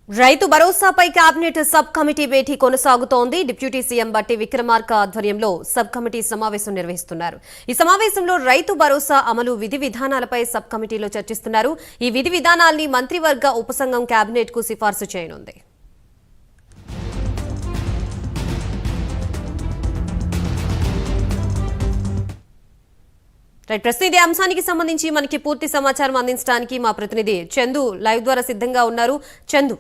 రైతు భరోసాపై cabinet sub committee భేటీ కొనసాగుతోంది. Deputy CM బట్టి విక్రమార్క ఆధ్వర్యంలో సబ్ కమిటీ సమావేశం నిర్వహిస్తున్నారు. ఈ సమావేశంలో రైతు భరోసా అమలు విధి విధానాలపై సబ్ కమిటీలో చర్చిస్తున్నారు. ఈ విధి విధానాల్ని మంత్రివర్గ ఉపసంఘం కేబినెట్ కు సిఫార్సు చేయనుంది. ప్రస్తుతం ఇదే అంశానికి సంబంధించి మనకి పూర్తి సమాచారం అందించడానికి మా ప్రతినిధి చందు లైవ్ ద్వారా సిద్ధంగా ఉన్నారు. చందు,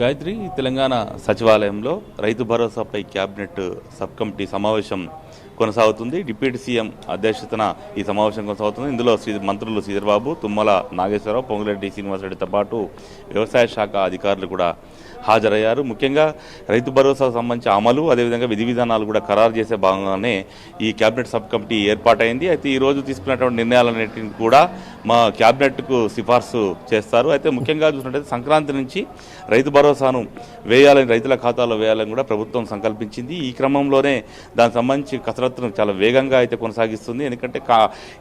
గాయత్రి, తెలంగాణ సచివాలయంలో రైతు భరోసాపై కేబినెట్ సబ్ కమిటీ సమావేశం కొనసాగుతుంది. డిప్యూటీ సీఎం అధ్యక్షతన ఈ సమావేశం కొనసాగుతుంది. ఇందులో మంత్రులు శ్రీధర్బాబు, తుమ్మల నాగేశ్వరరావు, పొంగులేటి శ్రీనివాసరెడ్డితో పాటు వ్యవసాయ శాఖ అధికారులు కూడా హాజరయ్యారు. ముఖ్యంగా రైతు భరోసాకు సంబంధించి అమలు, అదేవిధంగా విధి విధానాలు కూడా ఖరారు చేసే భాగంగానే ఈ కేబినెట్ సబ్ కమిటీ ఏర్పాటైంది. అయితే ఈరోజు తీసుకున్నటువంటి నిర్ణయాలన్నింటినీ కూడా మా కేబినెట్కు సిఫార్సు చేస్తారు. అయితే ముఖ్యంగా చూసినట్టయితే సంక్రాంతి నుంచి రైతు భరోసాను వేయాలని, రైతుల ఖాతాలో వేయాలని కూడా ప్రభుత్వం సంకల్పించింది. ఈ క్రమంలోనే దానికి సంబంధించి కసరత్తును చాలా వేగంగా అయితే కొనసాగిస్తుంది. ఎందుకంటే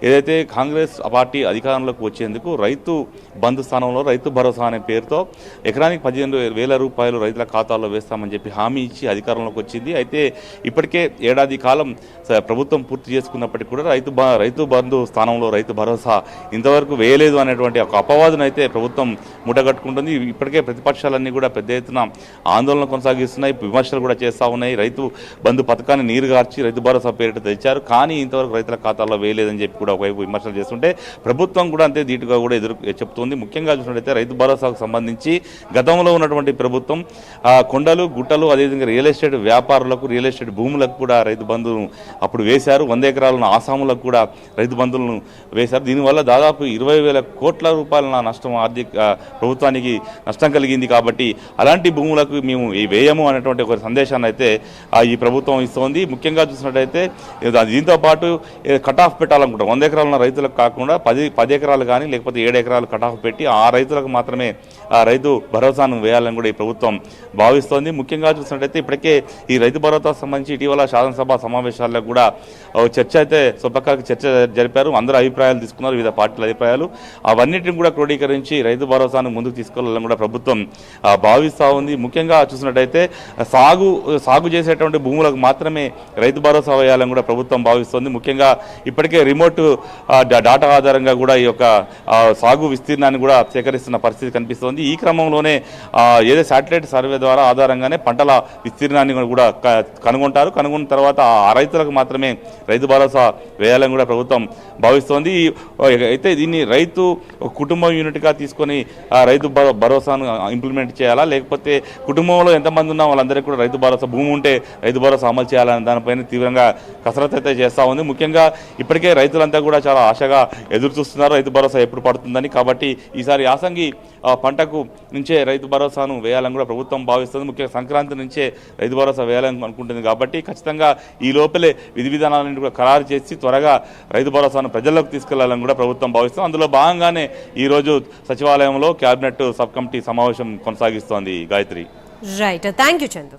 ఏదైతే కాంగ్రెస్ పార్టీ అధికారంలోకి వచ్చేందుకు రైతు బంధు స్థానంలో రైతు భరోసా అనే పేరుతో ఎకరానికి 15,000 రూపాయలు రైతుల ఖాతాల్లో వేస్తామని చెప్పి హామీ ఇచ్చి అధికారంలోకి వచ్చింది. అయితే ఇప్పటికే ఏడాది కాలం ప్రభుత్వం పూర్తి చేసుకున్నప్పటికీ కూడా రైతు బంధు స్థానంలో రైతు భరోసా ఇంతవరకు వేయలేదు అనేటువంటి ఒక అపవాదును అయితే ప్రభుత్వం మూటగట్టుకుంటుంది. ఇప్పటికే ప్రతిపక్షాలన్నీ కూడా పెద్ద ఎత్తున ఆందోళన కొనసాగిస్తున్నాయి, విమర్శలు కూడా చేస్తూ ఉన్నాయి. రైతు బంధు పథకాన్ని నీరుగార్చి రైతు భరోసా పేరిట తెచ్చారు, కానీ ఇంతవరకు రైతుల ఖాతాల్లో వేయలేదని చెప్పి కూడా ఒకవైపు విమర్శలు చేస్తుంటే ప్రభుత్వం కూడా అంతే ధీటుగా కూడా చెప్తుంది. ముఖ్యంగా చూసినట్లయితే రైతు భరోసాకు సంబంధించి గతంలో ఉన్నటువంటి ప్రభుత్వం కొండలు, గుట్టలు, అదేవిధంగా రియల్ ఎస్టేట్ వ్యాపారులకు, రియల్ ఎస్టేట్ భూములకు కూడా రైతు బంధువును అప్పుడు వేశారు. 100 ఎకరాలను ఆసాములకు కూడా రైతు బంధువులను వేశారు. దీనివల్ల దాదాపు 20,000 కోట్ల రూపాయల నష్టం, ఆర్థిక ప్రభుత్వానికి నష్టం కలిగింది. కాబట్టి అలాంటి భూములకు మేము వేయము అనేటువంటి ఒక సందేశాన్ని అయితే ఈ ప్రభుత్వం ఇస్తోంది. ముఖ్యంగా చూసినట్టయితే దీంతో పాటు కట్ ఆఫ్ పెట్టాలనుకుంటాం. 100 ఎకరాల రైతులకు కాకుండా 10 ఎకరాలు కానీ లేకపోతే 7 ఎకరాలు కట్ ఆఫ్ పెట్టి ఆ రైతులకు మాత్రమే ఆ రైతు భరోసాను వేయాలని కూడా ఈ ప్రభుత్వం భావిస్తోంది. ముఖ్యంగా చూసినట్టయితే ఇప్పటికే ఈ రైతు భరోసా సంబంధించి ఇటీవల శాసనసభ సమావేశాల్లో కూడా చర్చ అయితే స్వపక్షాలకు చర్చ జరిపారు. అందరూ అభిప్రాయాలు తీసుకున్నారు, వివిధ పార్టీల అభిప్రాయాలు. అవన్నిటిని కూడా క్రోడీకరించి రైతు భరోసాను ముందుకు తీసుకెళ్లాలని కూడా ప్రభుత్వం భావిస్తూ ఉంది. ముఖ్యంగా చూసినట్టయితే సాగు చేసేటువంటి భూములకు మాత్రమే రైతు భరోసా వేయాలని కూడా ప్రభుత్వం భావిస్తోంది. ముఖ్యంగా ఇప్పటికే రిమోట్ డాటా ఆధారంగా కూడా ఈ యొక్క సాగు విస్తీర్ణాన్ని కూడా సేకరిస్తున్న పరిస్థితి కనిపిస్తోంది. ఈ క్రమంలోనే ఏదో శాటిలైట్ సర్వే ద్వారా ఆధారంగానే పంటల విస్తీర్ణాన్ని కూడా కనుగొంటారు. కనుగొన్న తర్వాత ఆ రైతులకు మాత్రమే రైతు భరోసా వేయాలని కూడా ప్రభుత్వం భావిస్తోంది. అయితే దీన్ని రైతు కుటుంబం యూనిట్గా తీసుకొని రైతు భరోసాను ఇంప్లిమెంట్ చేయాలా, లేకపోతే కుటుంబంలో ఎంతమంది ఉన్నా వాళ్ళందరికీ కూడా రైతు భరోసా, భూమి ఉంటే రైతు భరోసా అమలు చేయాలని దానిపైన తీవ్రంగా కసరత్తు అయితే చేస్తూ ఉంది. ముఖ్యంగా ఇప్పటికే రైతులంతా కూడా చాలా ఆశగా ఎదురు చూస్తున్నారు రైతు భరోసా ఎప్పుడు పడుతుందని. కాబట్టి ఈసారి యాసంగి పంటకు నుంచే రైతు భరోసాను వేయాలని కూడా ప్రభుత్వం భావిస్తుంది. ముఖ్యంగా సంక్రాంతి నుంచే రైతు భరోసా వేయాలని అనుకుంటుంది. కాబట్టి ఖచ్చితంగా ఈ లోపలే విధి విధానాలను కూడా ఖరారు చేసి త్వరగా రైతు భరోసాను ప్రజల్లోకి తీసుకెళ్లాలని కూడా ప్రభుత్వం భావిస్తుంది. అందులో భాగంగానే ఈరోజు సచివాలయంలో కేబినెట్ సబ్ కమిటీ సమావేశం కొనసాగిస్తోంది. Gayatri, right, thank you Chandu.